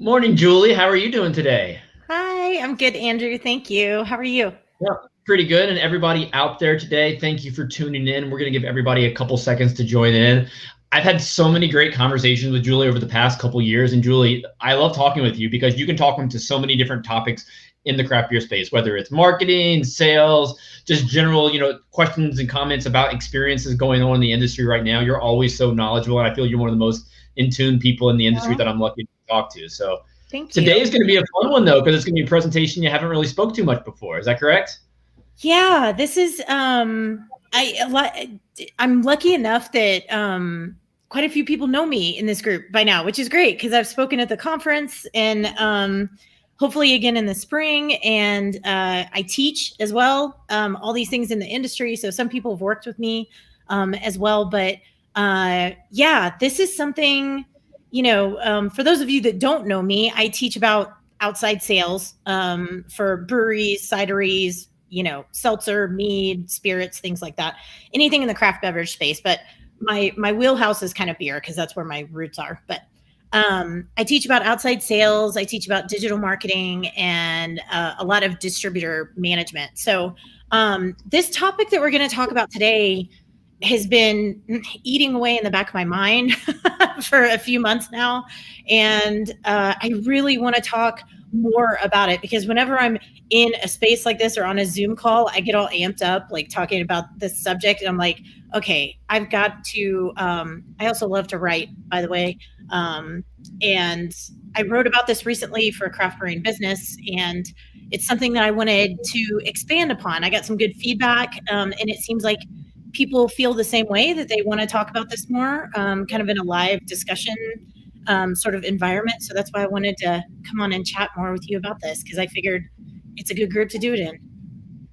Morning, Julie. How are you doing today? Hi, I'm good, Andrew. Thank you. How are you? Yeah, pretty good. And everybody out there today, thank you for tuning in. We're going to give everybody a couple seconds to join in. I've had so many great conversations with Julie over the past couple years. And Julie, I love talking with you because you can talk into so many different topics in the craft beer space, whether it's marketing, sales, just general, questions and comments about experiences going on in the industry right now. You're always so knowledgeable. And I feel you're one of the most in tune people in the industry Well, that I'm lucky to talk to. So thank today you. is going to be a fun one though, because it's going to be a presentation you haven't really spoke too much before. Is that correct? Yeah, this is I'm lucky enough that quite a few people know me in this group by now, which is great because I've spoken at the conference and hopefully again in the spring, and I teach as well, all these things in the industry. So some people have worked with me as well, but yeah, this is something, for those of you that don't know me, I teach about outside sales for breweries, cideries, seltzer, mead, spirits, things like that. Anything in the craft beverage space. But my wheelhouse is kind of beer because that's where my roots are. But I teach about outside sales. I teach about digital marketing and a lot of distributor management. So this topic that we're going to talk about today has been eating away in the back of my mind for a few months now. And I really want to talk more about it because whenever I'm in a space like this or on a Zoom call, I get all amped up, like talking about this subject. And I'm like, okay, I've got to. I also love to write, by the way. Um, and I wrote about this recently for Craft Brewing Business. And it's something that I wanted to expand upon. I got some good feedback. And it seems like people feel the same way, that they want to talk about this more, kind of in a live discussion sort of environment. So that's why I wanted to come on and chat more with you about this because I figured it's a good group to do it in.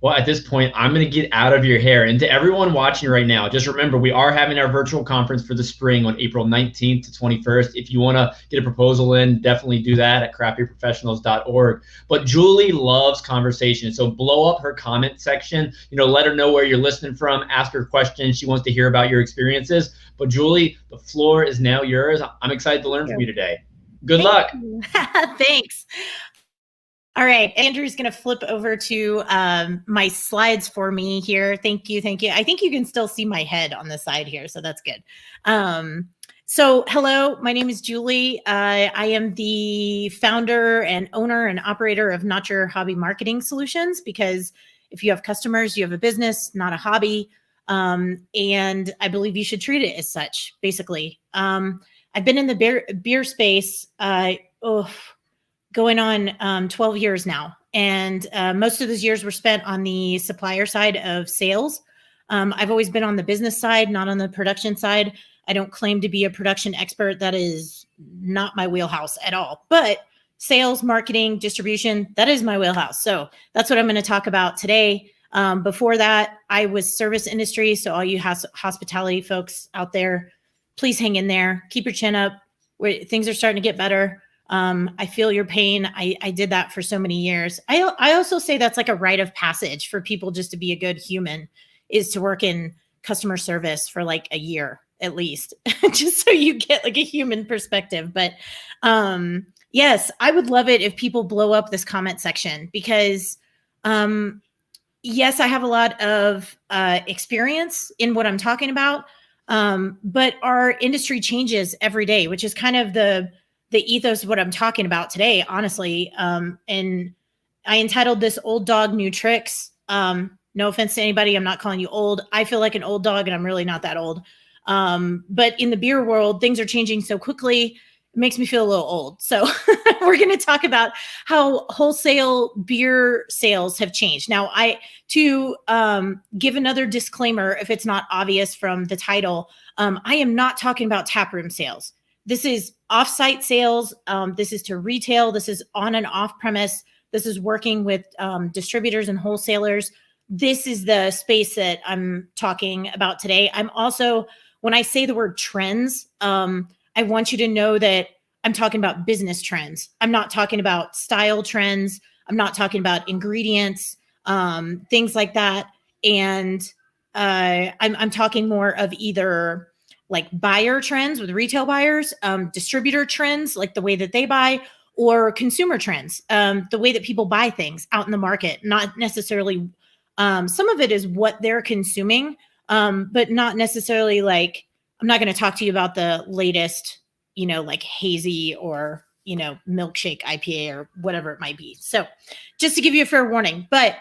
Well, at this point, I'm going to get out of your hair. And to everyone watching right now, just remember we are having our virtual conference for the spring on April 19th to 21st. If you want to get a proposal in, definitely do that at craftbeerprofessionals.org. But Julie loves conversation. So blow up her comment section. Let her know where you're listening from, ask her questions. She wants to hear about your experiences. But Julie, the floor is now yours. I'm excited to Thank learn from you. you today. Good Thank luck. you. Thanks. All right. Andrew's going to flip over to my slides for me here. Thank you. Thank you. I think you can still see my head on the side here, so that's good. So hello, my name is Julie. I am the founder and owner and operator of Not Your Hobby Marketing Solutions, because if you have customers, you have a business, not a hobby. And I believe you should treat it as such, basically. I've been in the beer space, going on 12 years now. And most of those years were spent on the supplier side of sales. I've always been on the business side, not on the production side. I don't claim to be a production expert. That is not my wheelhouse at all. But sales, marketing, distribution, that is my wheelhouse. So that's what I'm going to talk about today. Before that, I was service industry. So all you hospitality folks out there, please hang in there. Keep your chin up. Things are starting to get better. I feel your pain. I did that for so many years. I also say that's like a rite of passage for people just to be a good human, is to work in customer service for like a year at least, just so you get like a human perspective. But yes, I would love it if people blow up this comment section because yes, I have a lot of experience in what I'm talking about. But our industry changes every day, which is kind of the ethos of what I'm talking about today, honestly. And I entitled this Old Dog, New Tricks. No offense to anybody. I'm not calling you old. I feel like an old dog and I'm really not that old. But in the beer world, things are changing so quickly. It makes me feel a little old. So we're going to talk about how wholesale beer sales have changed. Now, to give another disclaimer, if it's not obvious from the title, I am not talking about taproom sales. This is offsite sales. This is to retail. This is on and off premise. This is working with distributors and wholesalers. This is the space that I'm talking about today. I'm also, when I say the word trends, I want you to know that I'm talking about business trends. I'm not talking about style trends. I'm not talking about ingredients, things like that. And I'm talking more of either like buyer trends with retail buyers, distributor trends, like the way that they buy, or consumer trends, the way that people buy things out in the market, not necessarily, some of it is what they're consuming, but not necessarily like, I'm not going to talk to you about the latest, like hazy or, milkshake IPA or whatever it might be. So just to give you a fair warning, but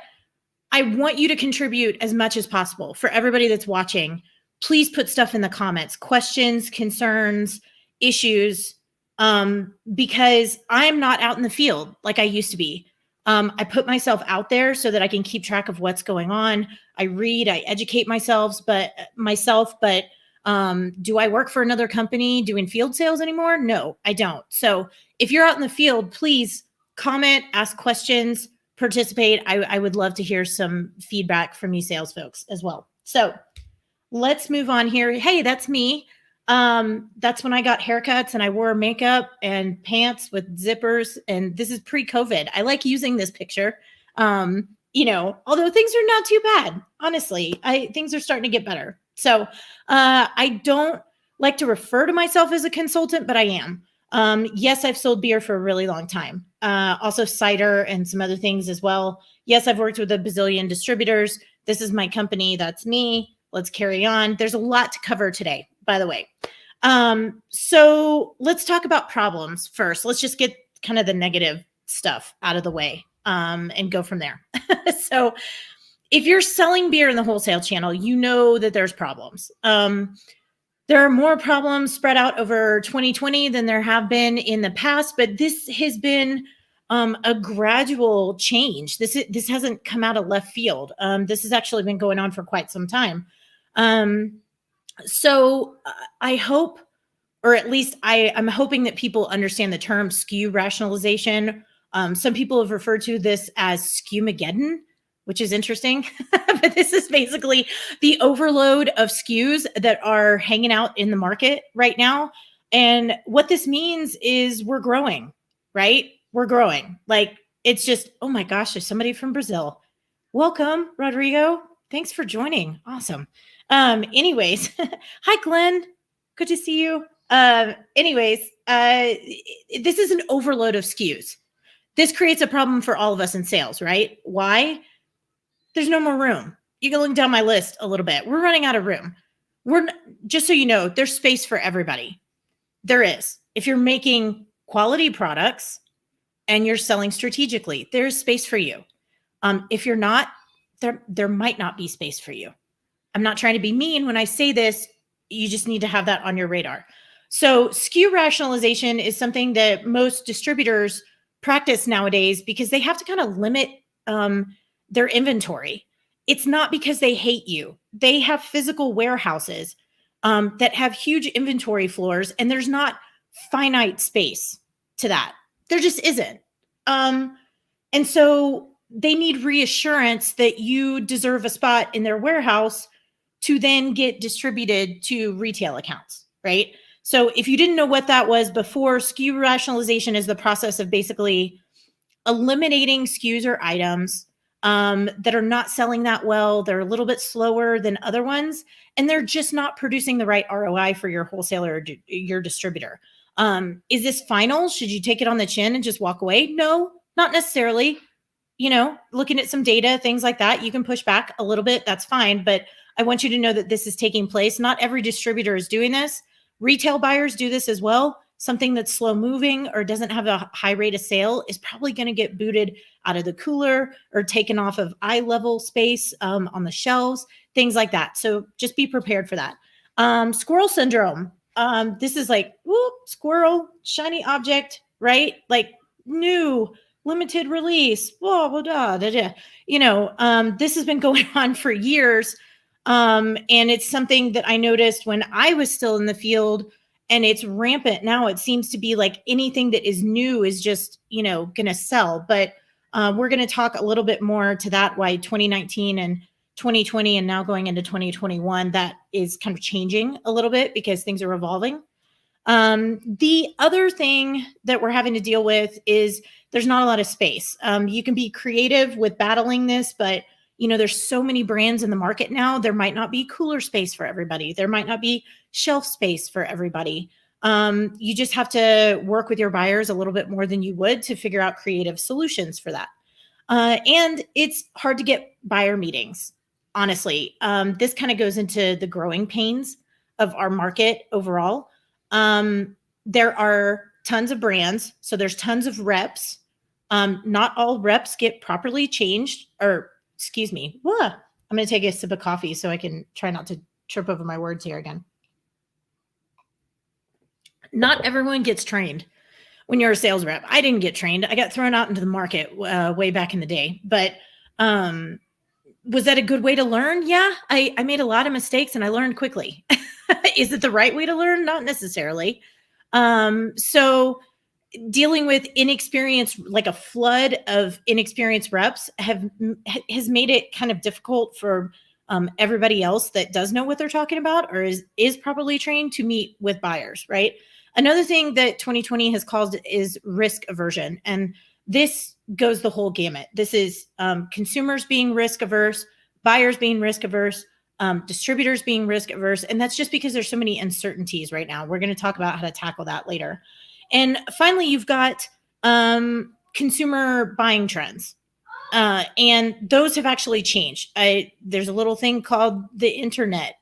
I want you to contribute as much as possible. For everybody that's watching, please put stuff in the comments, questions, concerns, issues, because I'm not out in the field like I used to be. I put myself out there so that I can keep track of what's going on. I read, I educate myself, but do I work for another company doing field sales anymore? No, I don't. So if you're out in the field, please comment, ask questions, participate. I would love to hear some feedback from you sales folks as well. So let's move on here. Hey, that's me. That's when I got haircuts and I wore makeup and pants with zippers. And this is pre-COVID. I like using this picture. Although things are not too bad, honestly, things are starting to get better. So I don't like to refer to myself as a consultant, but I am. Yes, I've sold beer for a really long time. Also cider and some other things as well. Yes, I've worked with a bazillion distributors. This is my company. That's me. Let's carry on. There's a lot to cover today, by the way. So let's talk about problems first. Let's just get kind of the negative stuff out of the way, and go from there. So if you're selling beer in the wholesale channel, you know that there's problems. There are more problems spread out over 2020 than there have been in the past, but this has been a gradual change. This hasn't come out of left field. This has actually been going on for quite some time. So I hope, or at least I'm hoping that people understand the term SKU rationalization. Some people have referred to this as SKU-mageddon, which is interesting. But this is basically the overload of SKUs that are hanging out in the market right now. And what this means is we're growing, right? We're growing. Like, it's just, oh my gosh, there's somebody from Brazil. Welcome, Rodrigo. Thanks for joining. Awesome. Anyways, hi, Glenn. Good to see you. This is an overload of SKUs. This creates a problem for all of us in sales, right? Why? There's no more room. You can look down my list a little bit. We're running out of room. Just so you know, there's space for everybody. There is. If you're making quality products and you're selling strategically, there's space for you. If you're not, there might not be space for you. I'm not trying to be mean when I say this. You just need to have that on your radar. So SKU rationalization is something that most distributors practice nowadays because they have to kind of limit their inventory. It's not because they hate you. They have physical warehouses that have huge inventory floors, and there's not finite space to that. There just isn't. And so they need reassurance that you deserve a spot in their warehouse to then get distributed to retail accounts, right? So if you didn't know what that was before, SKU rationalization is the process of basically eliminating SKUs or items that are not selling that well. They're a little bit slower than other ones, and they're just not producing the right ROI for your wholesaler or your distributor. Is this final? Should you take it on the chin and just walk away? No, not necessarily. Looking at some data, things like that, you can push back a little bit. That's fine. But I want you to know that this is taking place. Not every distributor is doing this. Retail buyers do this as well. Something that's slow moving or doesn't have a high rate of sale is probably going to get booted out of the cooler or taken off of eye level space on the shelves, things like that. So just be prepared for that. Squirrel syndrome. This is like, whoop, squirrel, shiny object, right? Like new, limited release, blah, blah, blah, blah, blah. This has been going on for years. And it's something that I noticed when I was still in the field, and it's rampant now. It seems to be like anything that is new is just, going to sell. But we're going to talk a little bit more to that, why 2019 and 2020 and now going into 2021, that is kind of changing a little bit because things are evolving. The other thing that we're having to deal with is there's not a lot of space. You can be creative with battling this, but there's so many brands in the market now. There might not be cooler space for everybody. There might not be shelf space for everybody. You just have to work with your buyers a little bit more than you would to figure out creative solutions for that. And it's hard to get buyer meetings, honestly. This kind of goes into the growing pains of our market overall. There are tons of brands, so there's tons of reps. Not all reps get properly changed, or excuse me. I'm going to take a sip of coffee so I can try not to trip over my words here again. Not everyone gets trained when you're a sales rep. I didn't get trained. I got thrown out into the market way back in the day. But was that a good way to learn? Yeah, I made a lot of mistakes and I learned quickly. Is it the right way to learn? Not necessarily. So dealing with inexperienced, like a flood of inexperienced reps has made it kind of difficult for everybody else that does know what they're talking about or is properly trained to meet with buyers, right? Another thing that 2020 has caused is risk aversion. And this goes the whole gamut. This is consumers being risk averse, buyers being risk averse, distributors being risk averse. And that's just because there's so many uncertainties right now. We're going to talk about how to tackle that later. And finally, you've got consumer buying trends. And those have actually changed. There's a little thing called the internet,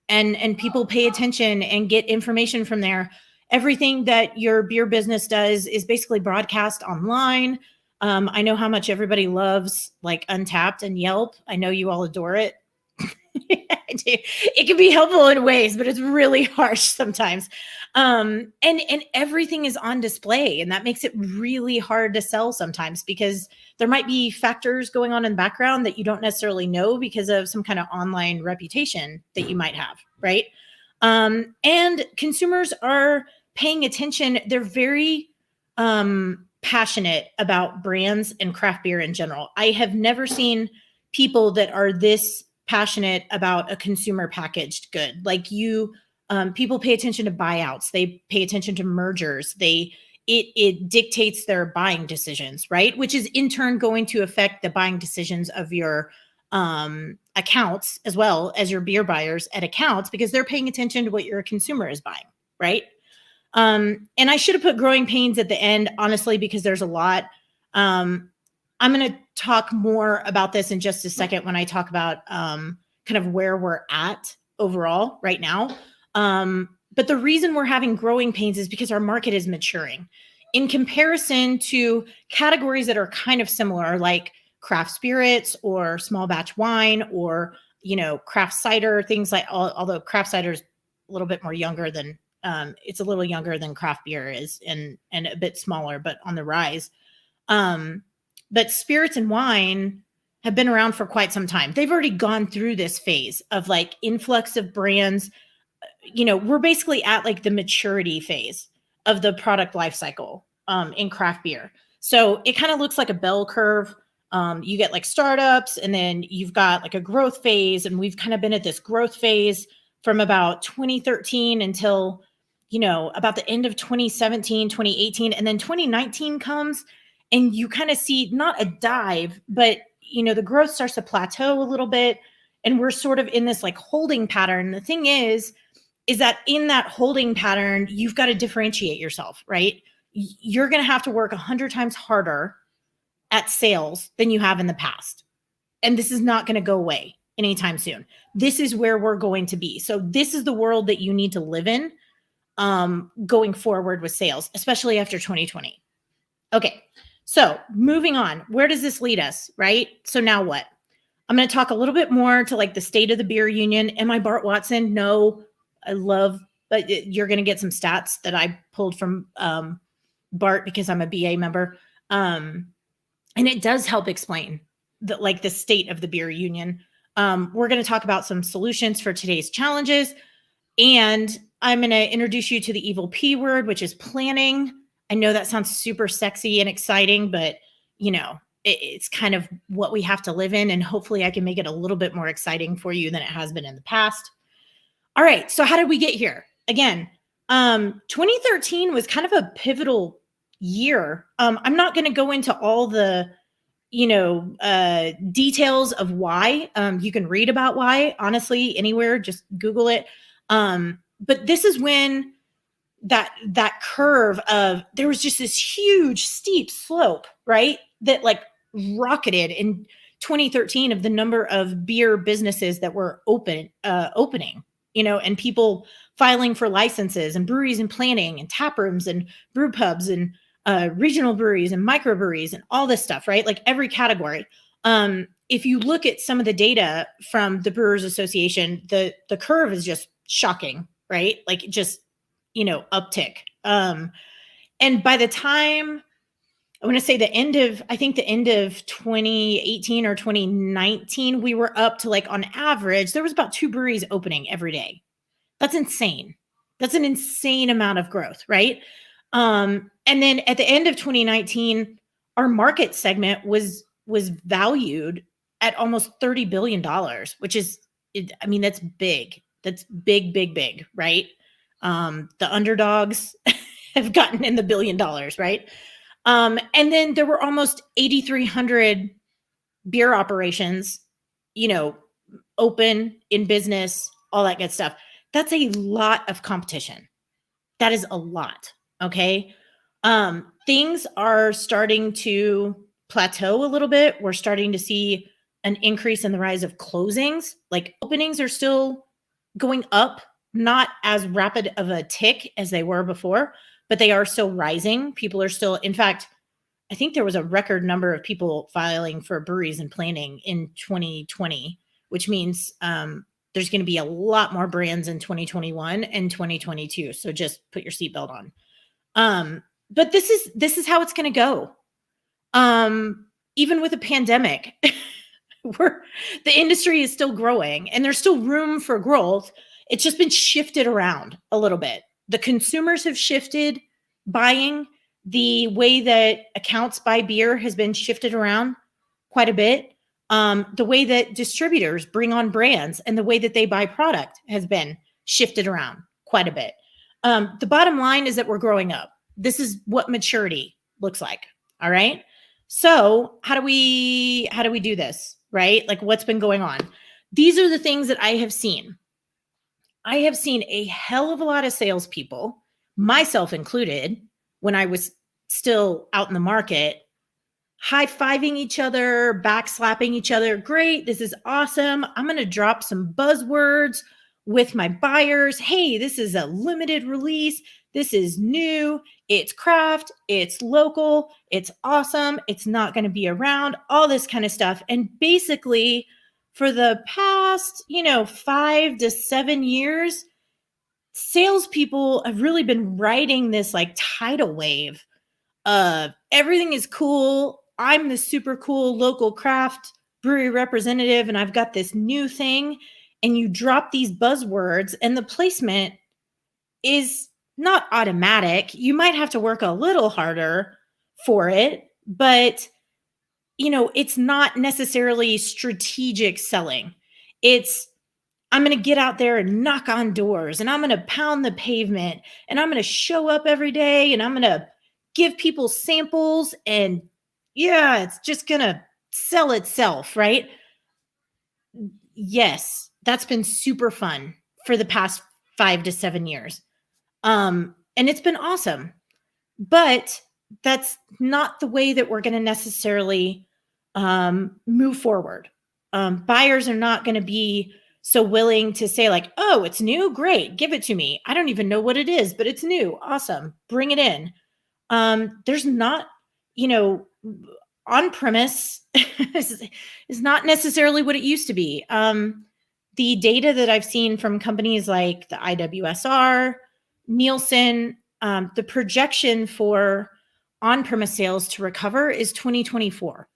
and people pay attention and get information from there. Everything that your beer business does is basically broadcast online. I know how much everybody loves like Untapped and Yelp. I know you all adore it. It can be helpful in ways, but it's really harsh sometimes. And everything is on display, and that makes it really hard to sell sometimes because there might be factors going on in the background that you don't necessarily know because of some kind of online reputation that you might have, right? And consumers are paying attention. They're very passionate about brands and craft beer in general. I have never seen people that are this passionate about a consumer packaged good. Like people pay attention to buyouts. They pay attention to mergers. It dictates their buying decisions, right? Which is in turn going to affect the buying decisions of your accounts as well as your beer buyers at accounts because they're paying attention to what your consumer is buying, right? And I should have put growing pains at the end, honestly, because there's a lot. I'm going to talk more about this in just a second when I talk about kind of where we're at overall right now. But the reason we're having growing pains is because our market is maturing. In comparison to categories that are kind of similar, like craft spirits or small batch wine or, craft cider, things like, although craft cider is a little bit more younger than, it's a little younger than craft beer is and a bit smaller, but on the rise. But spirits and wine have been around for quite some time. They've already gone through this phase of like influx of brands. We're basically at like the maturity phase of the product life cycle in craft beer. So it kind of looks like a bell curve. You get like startups and then you've got like a growth phase. And we've kind of been at this growth phase from about 2013 until, about the end of 2017, 2018. And then 2019 comes and you kind of see not a dive, but, the growth starts to plateau a little bit. And we're sort of in this like holding pattern. The thing is that in that holding pattern, you've got to differentiate yourself, right? You're going to have to work 100 times harder at sales than you have in the past. And this is not going to go away anytime soon. This is where we're going to be. So this is the world that you need to live in going forward with sales, especially after 2020. Okay. So moving on, where does this lead us, right? So now what? I'm going to talk a little bit more to like the state of the beer union. Am I Bart Watson? No, I love, but you're going to get some stats that I pulled from Bart because I'm a BA member. And it does help explain the state of the beer union. We're going to talk about some solutions for today's challenges. And I'm going to introduce you to the evil P word, which is planning. I know that sounds super sexy and exciting, but it's kind of what we have to live in. And hopefully I can make it a little bit more exciting for you than it has been in the past. All right. So how did we get here? Again, 2013 was kind of a pivotal year. I'm not going to go into all the, details of why. You can read about why, honestly, anywhere, just Google it. But this is when that curve of, there was just this huge steep slope, right? That like rocketed in 2013 of the number of beer businesses that were opening, and people filing for licenses, and breweries and planning, and tap rooms and brew pubs, and regional breweries and microbreweries and all this stuff, right? Like every category. If you look at some of the data from the Brewers Association, the curve is just shocking, right? Like just, uptick. And by the time, I want to say the end of 2018 or 2019, we were up to, like, on average, there was about 2 breweries opening every day. That's insane. That's an insane amount of growth, right? And then at the end of 2019, our market segment was valued at almost $30 billion, which is, that's big. That's big, right? The underdogs have gotten in the $1 billion, right? And then there were almost 8,300 beer operations, open, in business, all that good stuff. That's a lot of competition. That is a lot. Okay. Things are starting to plateau a little bit. We're starting to see an increase in the rise of closings. Like, openings are still going up, not as rapid of a tick as they were before, but they are still rising. People are still, in fact, I think there was a record number of people filing for breweries and planning in 2020, which means there's going to be a lot more brands in 2021 and 2022. So just put your seatbelt on. But this is how it's going to go. Even with a pandemic, the industry is still growing, and there's still room for growth. It's just been shifted around a little bit. The consumers have shifted buying. The way that accounts buy beer has been shifted around quite a bit. The way that distributors bring on brands and the way that they buy product has been shifted around quite a bit. The bottom line is that we're growing up. This is what maturity looks like. All right. So how do we do this? Right? Like, what's been going on? These are the things that I have seen. I have seen a hell of a lot of salespeople, myself included, when I was still out in the market, high-fiving each other, backslapping each other. Great, this is awesome. I'm going to drop some buzzwords with my buyers. Hey, this is a limited release. This is new. It's craft. It's local. It's awesome. It's not going to be around. All this kind of stuff. And basically, for the past, 5 to 7 years, salespeople have really been riding this like tidal wave of everything is cool. I'm the super cool local craft brewery representative, and I've got this new thing. And you drop these buzzwords, and the placement is not automatic. You might have to work a little harder for it, but it's not necessarily strategic selling. It's, I'm going to get out there and knock on doors, and I'm going to pound the pavement, and I'm going to show up every day, and I'm going to give people samples, and yeah, it's just going to sell itself, right? Yes, that's been super fun for the past 5 to 7 years. And it's been awesome, but that's not the way that we're going to necessarily move forward. Buyers are not going to be so willing to say like, oh, it's new. Great. Give it to me. I don't even know what it is, but it's new. Awesome. Bring it in. There's not, on-premise is not necessarily what it used to be. The data that I've seen from companies like the IWSR, Nielsen, the projection for on-premise sales to recover is 2024.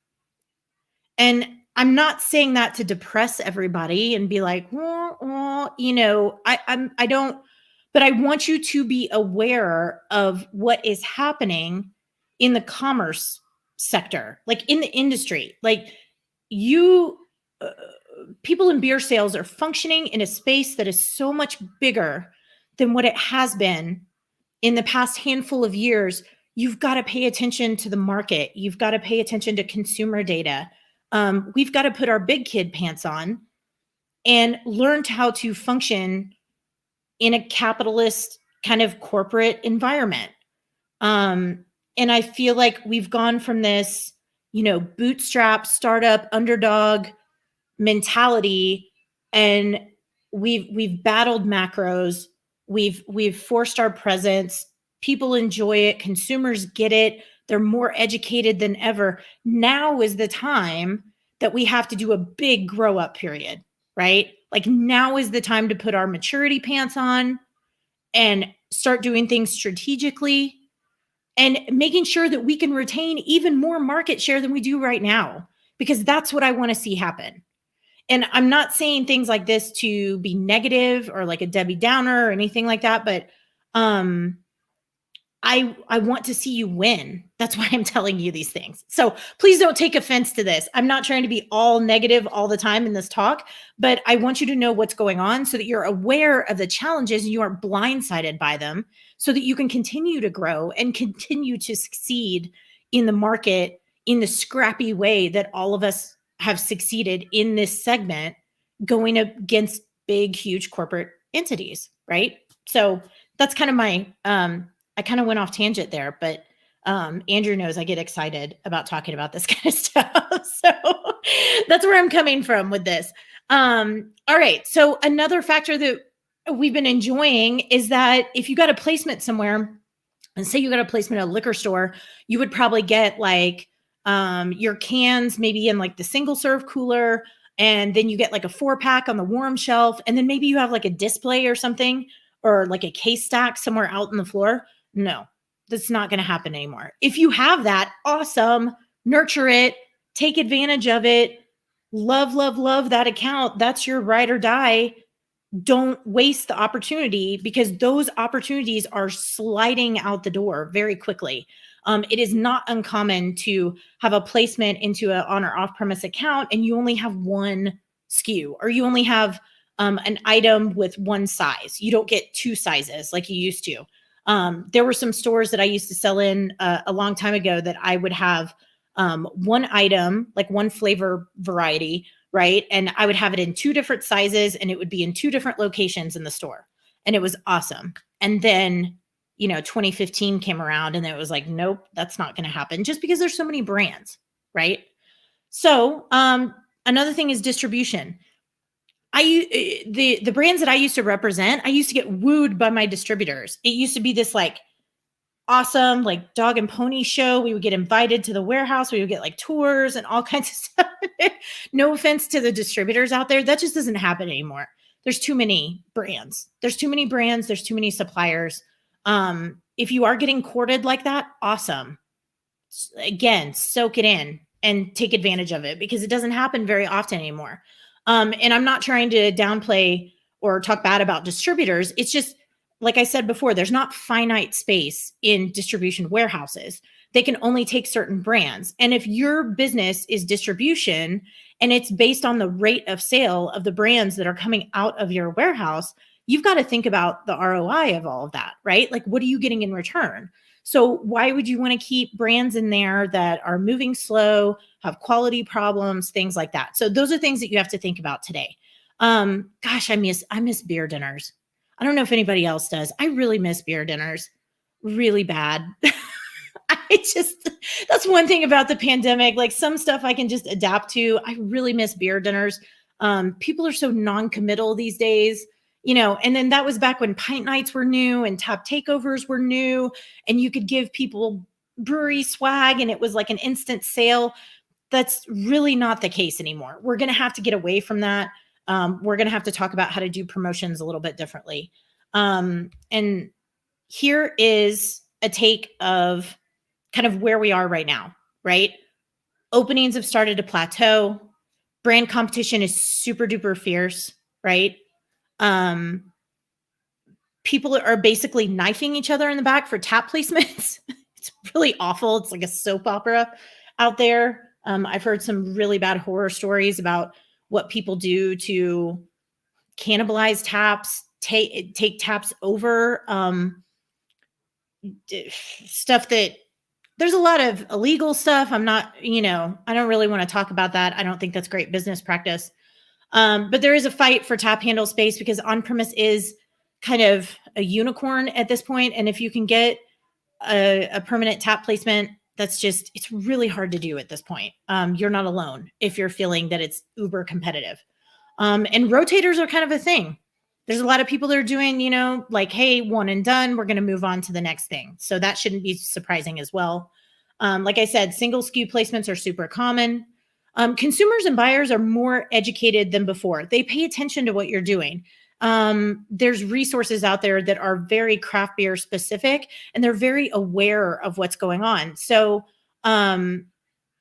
And I'm not saying that to depress everybody and be like, I don't, but I want you to be aware of what is happening in the commerce sector, like in the industry. Like people in beer sales are functioning in a space that is so much bigger than what it has been in the past handful of years. You've got to pay attention to the market. You've got to pay attention to consumer data. We've got to put our big kid pants on and learn how to function in a capitalist kind of corporate environment. And I feel like we've gone from this, bootstrap startup underdog mentality, and we've battled macros. We've forced our presence. People enjoy it. Consumers get it. They're more educated than ever. Now is the time that we have to do a big grow up period, right? Like now is the time to put our maturity pants on and start doing things strategically and making sure that we can retain even more market share than we do right now, because that's what I want to see happen. And I'm not saying things like this to be negative or like a Debbie Downer or anything like that, but I want to see you win. That's why I'm telling you these things. So please don't take offense to this. I'm not trying to be all negative all the time in this talk, but I want you to know what's going on so that you're aware of the challenges and you aren't blindsided by them, so that you can continue to grow and continue to succeed in the market in the scrappy way that all of us have succeeded in this segment, going against big, huge corporate entities, right? So that's kind of my, I kind of went off tangent there, but Andrew knows I get excited about talking about this kind of stuff. So that's where I'm coming from with this. All right. So another factor that we've been enjoying is that if you got a placement somewhere, and say you got a placement at a liquor store, you would probably get like your cans maybe in like the single serve cooler, and then you get like a 4-pack on the warm shelf, and then maybe you have like a display or something, or like a case stack somewhere out on the floor. No, that's not going to happen anymore. If you have that, awesome, nurture it, take advantage of it, love that account. That's your ride or die. Don't waste the opportunity, because those opportunities are sliding out the door very quickly. It is not uncommon to have a placement into an on or off-premise account and you only have one SKU, or you only have an item with one size. You don't get two sizes like you used to. There were some stores that I used to sell in a long time ago that I would have one item, like one flavor variety, right? And I would have it in 2 different sizes, and it would be in 2 different locations in the store. And it was awesome. And then, 2015 came around and it was like, nope, that's not going to happen, just because there's so many brands, right? So another thing is distribution. The brands that I used to represent, I used to get wooed by my distributors. It used to be this like awesome, like dog and pony show. We would get invited to the warehouse. We would get like tours and all kinds of stuff. No offense to the distributors out there. That just doesn't happen anymore. There's too many brands. There's too many suppliers. If you are getting courted like that, awesome. Again, soak it in and take advantage of it, because it doesn't happen very often anymore. And I'm not trying to downplay or talk bad about distributors. It's just, like I said before, there's not finite space in distribution warehouses. They can only take certain brands. And if your business is distribution and it's based on the rate of sale of the brands that are coming out of your warehouse, you've got to think about the ROI of all of that, right? Like, what are you getting in return? So why would you want to keep brands in there that are moving slow, have quality problems, things like that? So those are things that you have to think about today. Gosh, I miss beer dinners. I don't know if anybody else does. I really miss beer dinners really bad. That's one thing about the pandemic. Like, some stuff I can just adapt to. I really miss beer dinners. People are so non-committal these days, and then that was back when pint nights were new and tap takeovers were new, and you could give people brewery swag and it was like an instant sale. That's really not the case anymore. We're going to have to get away from that. We're going to have to talk about how to do promotions a little bit differently. And here is a take of kind of where we are right now, right? Openings have started to plateau. Brand competition is super duper fierce, right? People are basically knifing each other in the back for tap placements. It's really awful. It's like a soap opera out there. I've heard some really bad horror stories about what people do to cannibalize taps, take taps over, stuff that there's a lot of illegal stuff. I'm not, I don't really want to talk about that. I don't think that's great business practice. But there is a fight for tap handle space, because on-premise is kind of a unicorn at this point. And if you can get a permanent tap placement, it's really hard to do at this point. You're not alone if you're feeling that it's uber competitive. And rotators are kind of a thing. There's a lot of people that are doing, like, hey, one and done, we're going to move on to the next thing. So that shouldn't be surprising as well. Like I said, single SKU placements are super common. Consumers and buyers are more educated than before. They pay attention to what you're doing. There's resources out there that are very craft beer specific, and they're very aware of what's going on. So I'm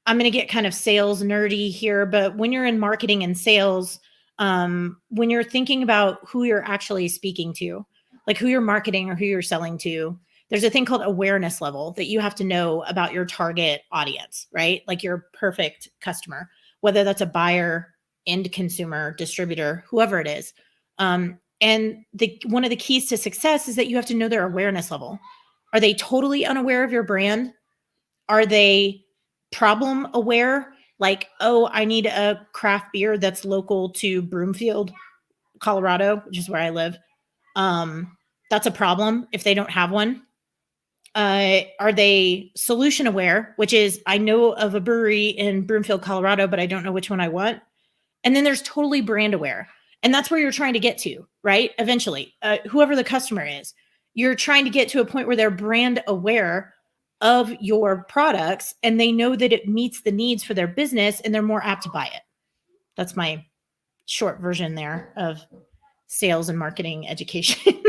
going to get kind of sales nerdy here, but when you're in marketing and sales, when you're thinking about who you're actually speaking to, like who you're marketing or who you're selling to, there's a thing called awareness level that you have to know about your target audience, right? Like your perfect customer, whether that's a buyer, end consumer, distributor, whoever it is. And one of the keys to success is that you have to know their awareness level. Are they totally unaware of your brand? Are they problem aware? Like, oh, I need a craft beer that's local to Broomfield, Colorado, which is where I live. That's a problem if they don't have one. Are they solution aware, which is I know of a brewery in Broomfield, Colorado, but I don't know which one I want. And then there's totally brand aware. And that's where you're trying to get to, right? Eventually, whoever the customer is, you're trying to get to a point where they're brand aware of your products and they know that it meets the needs for their business and they're more apt to buy it. That's my short version there of sales and marketing education.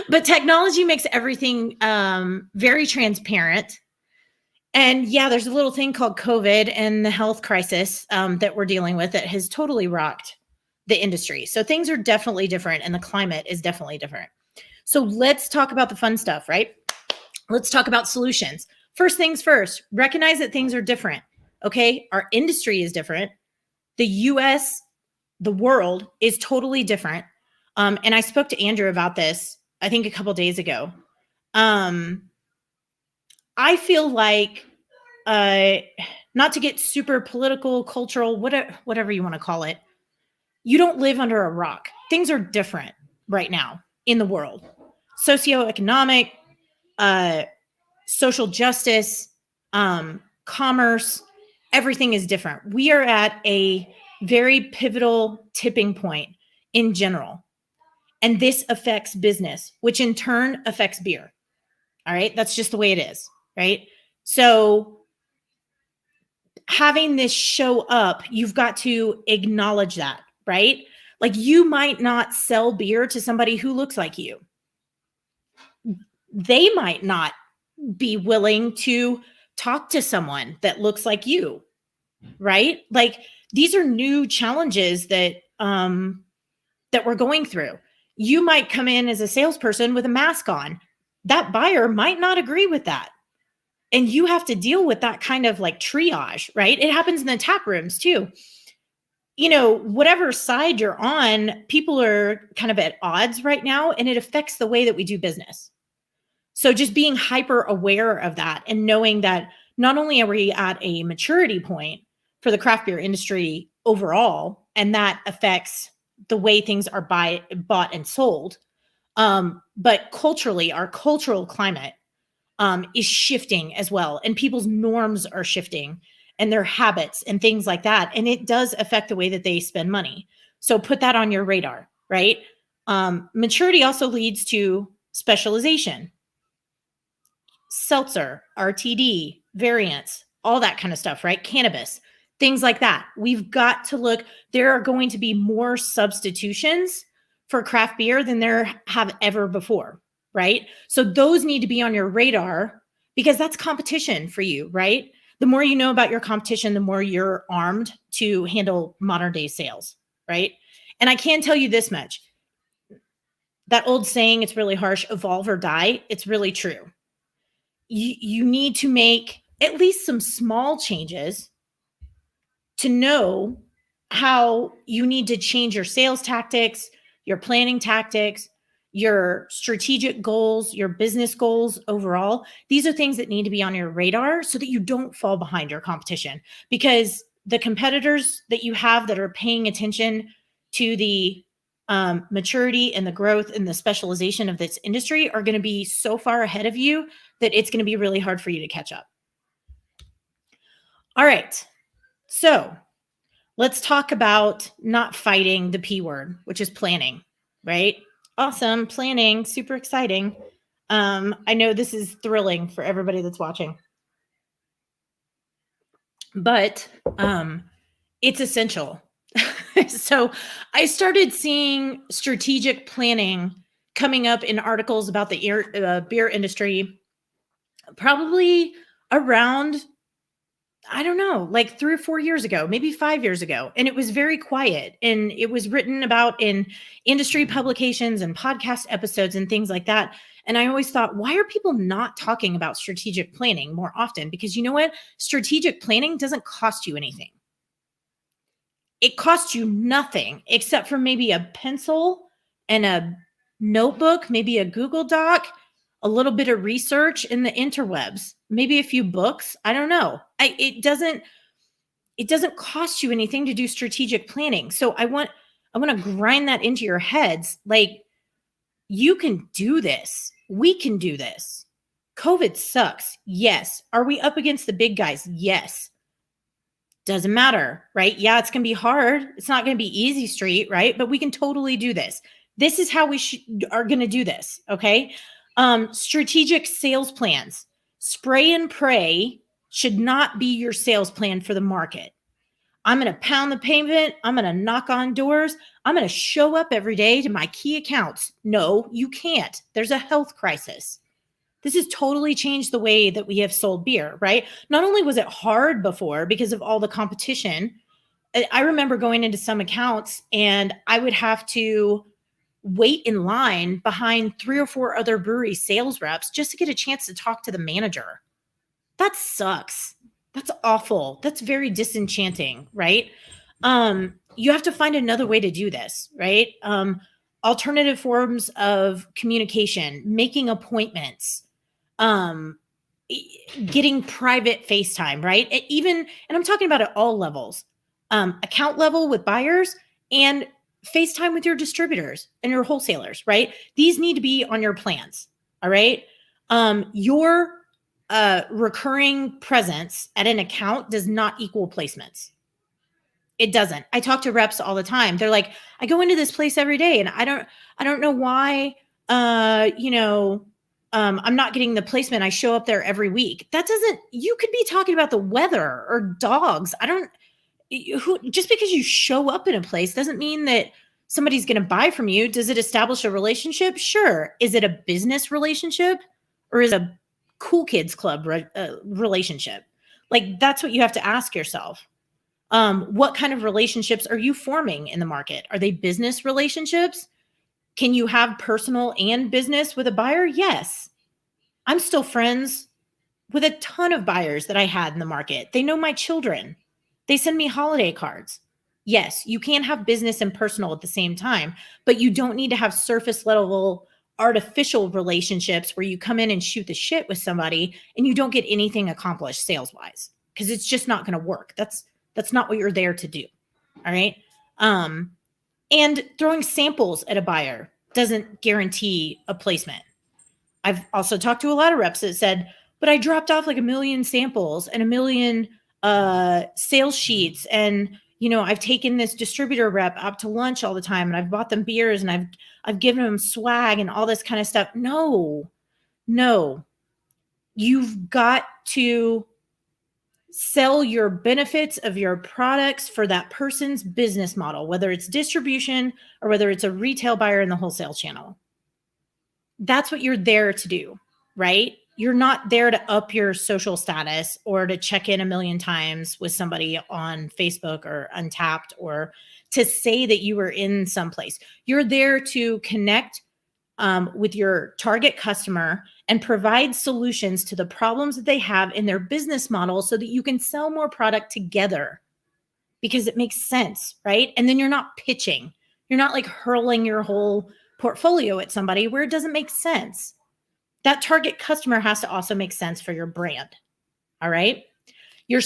But technology makes everything very transparent. And yeah, there's a little thing called COVID and the health crisis that we're dealing with that has totally rocked the industry. So things are definitely different and the climate is definitely different. So let's talk about the fun stuff, right? Let's talk about solutions. First things first, recognize that things are different. Okay. Our industry is different. The US, the world is totally different. And I spoke to Andrew about this, I think a couple of days ago. I feel like, not to get super political, cultural, whatever you want to call it, you don't live under a rock. Things are different right now in the world. Socioeconomic, social justice, commerce, everything is different. We are at a very pivotal tipping point in general. And this affects business, which in turn affects beer. All right. That's just the way it is. Right. So having this show up, you've got to acknowledge that, right? Like you might not sell beer to somebody who looks like you. They might not be willing to talk to someone that looks like you, right? Like these are new challenges that we're going through. You might come in as a salesperson with a mask on. That buyer might not agree with that. And you have to deal with that kind of like triage, right? It happens in the tap rooms too. Whatever side you're on, people are kind of at odds right now, and it affects the way that we do business. So just being hyper aware of that and knowing that not only are we at a maturity point for the craft beer industry overall, and that affects the way things are bought and sold, but culturally, our cultural climate is shifting as well. And people's norms are shifting and their habits and things like that. And it does affect the way that they spend money. So put that on your radar, right? Maturity also leads to specialization. Seltzer, RTD, variants, all that kind of stuff, right? Cannabis, things like that. We've got to look, there are going to be more substitutions for craft beer than there have ever before, right? So those need to be on your radar because that's competition for you, right? The more you know about your competition, the more you're armed to handle modern day sales, right? And I can tell you this much, that old saying, it's really harsh, evolve or die, it's really true. You need to make at least some small changes to know how you need to change your sales tactics, your planning tactics, your strategic goals, your business goals overall. These are things that need to be on your radar so that you don't fall behind your competition, because the competitors that you have that are paying attention to the maturity and the growth and the specialization of this industry are going to be so far ahead of you that it's going to be really hard for you to catch up. All right. So let's talk about not fighting the P word, which is planning, right? Awesome. Planning, super exciting. I know this is thrilling for everybody that's watching, but it's essential. So I started seeing strategic planning coming up in articles about the beer industry probably around, I don't know, like 3 or 4 years ago, maybe 5 years ago. And it was very quiet. And it was written about in industry publications and podcast episodes and things like that. And I always thought, why are people not talking about strategic planning more often? Because you know what? Strategic planning doesn't cost you anything. It costs you nothing except for maybe a pencil and a notebook, maybe a Google Doc, a little bit of research in the interwebs, maybe a few books. I don't know. It doesn't cost you anything to do strategic planning. So I want to grind that into your heads. Like, you can do this. We can do this. COVID sucks. Yes. Are we up against the big guys? Yes. Doesn't matter, right? Yeah, it's going to be hard. It's not going to be easy street, right? But we can totally do this. This is how we are going to do this, okay? Strategic sales plans. Spray and pray should not be your sales plan for the market. I'm going to pound the pavement. I'm going to knock on doors. I'm going to show up every day to my key accounts. No, you can't. There's a health crisis. This has totally changed the way that we have sold beer, right? Not only was it hard before because of all the competition, I remember going into some accounts and I would have to wait in line behind 3 or 4 other brewery sales reps just to get a chance to talk to the manager. That sucks. That's awful. That's very disenchanting, right? You have to find another way to do this, right? Alternative forms of communication, making appointments, getting private FaceTime, right? And I'm talking about at all levels, account level with buyers and FaceTime with your distributors and your wholesalers, right? These need to be on your plans. All right. Your recurring presence at an account does not equal placements. It doesn't. I talk to reps all the time. They're like, I go into this place every day and I don't know why, I'm not getting the placement. I show up there every week. You could be talking about the weather or dogs. Just because you show up in a place doesn't mean that somebody's going to buy from you. Does it establish a relationship? Sure. Is it a business relationship or is it a cool kids club relationship? Like, that's what you have to ask yourself. What kind of relationships are you forming in the market? Are they business relationships? Can you have personal and business with a buyer? Yes. I'm still friends with a ton of buyers that I had in the market. They know my children. They send me holiday cards. Yes, you can have business and personal at the same time, but you don't need to have surface level artificial relationships where you come in and shoot the shit with somebody and you don't get anything accomplished sales wise, because it's just not going to work. That's not what you're there to do. All right. And throwing samples at a buyer doesn't guarantee a placement. I've also talked to a lot of reps that said, but I dropped off like 1 million samples and 1 million sales sheets. And, I've taken this distributor rep out to lunch all the time and I've bought them beers and I've given them swag and all this kind of stuff. No, you've got to sell your benefits of your products for that person's business model, whether it's distribution or whether it's a retail buyer in the wholesale channel. That's what you're there to do, right? You're not there to up your social status or to check in 1 million times with somebody on Facebook or Untapped or to say that you were in someplace. You're there to connect with your target customer and provide solutions to the problems that they have in their business model so that you can sell more product together because it makes sense, right? And then you're not pitching. You're not like hurling your whole portfolio at somebody where it doesn't make sense. That target customer has to also make sense for your brand. All right. Your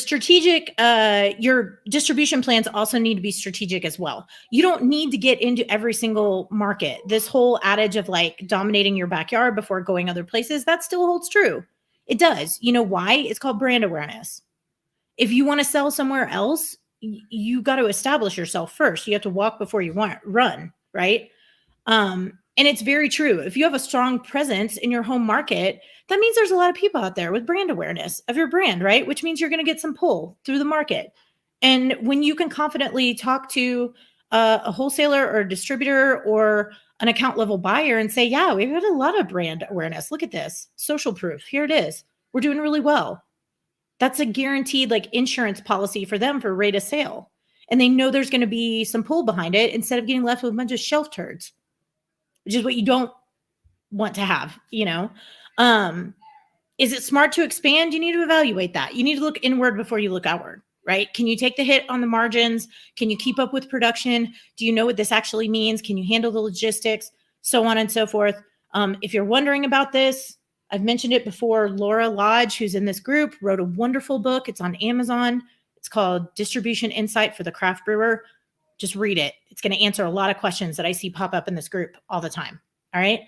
your distribution plans also need to be strategic as well. You don't need to get into every single market. This whole adage of like dominating your backyard before going other places, that still holds true. It does. You know why? It's called brand awareness. If you want to sell somewhere else, you got to establish yourself first. You have to walk before you run, right? And it's very true. If you have a strong presence in your home market, that means there's a lot of people out there with brand awareness of your brand, right? Which means you're going to get some pull through the market. And when you can confidently talk to a wholesaler or a distributor or an account level buyer and say, yeah, we've got a lot of brand awareness. Look at this social proof. Here it is. We're doing really well. That's a guaranteed like insurance policy for them for rate of sale. And they know there's going to be some pull behind it instead of getting left with a bunch of shelf turds, which is what you don't want to have, you know? Is it smart to expand? You need to evaluate that. You need to look inward before you look outward, right? Can you take the hit on the margins? Can you keep up with production? Do you know what this actually means? Can you handle the logistics? So on and so forth. If you're wondering about this, I've mentioned it before. Laura Lodge, who's in this group, wrote a wonderful book. It's on Amazon. It's called Distribution Insight for the Craft Brewer. Just read it. It's going to answer a lot of questions that I see pop up in this group all the time. All right.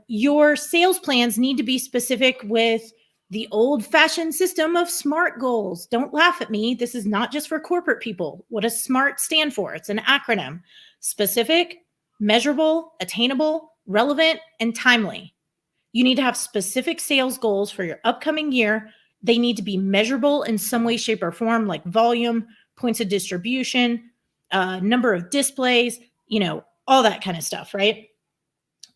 Your sales plans need to be specific with the old-fashioned system of SMART goals. Don't laugh at me. This is not just for corporate people. What does SMART stand for? It's an acronym. Specific, measurable, attainable, relevant, and timely. You need to have specific sales goals for your upcoming year. They need to be measurable in some way, shape, or form, like volume, points of distribution, number of displays, you know, all that kind of stuff, right?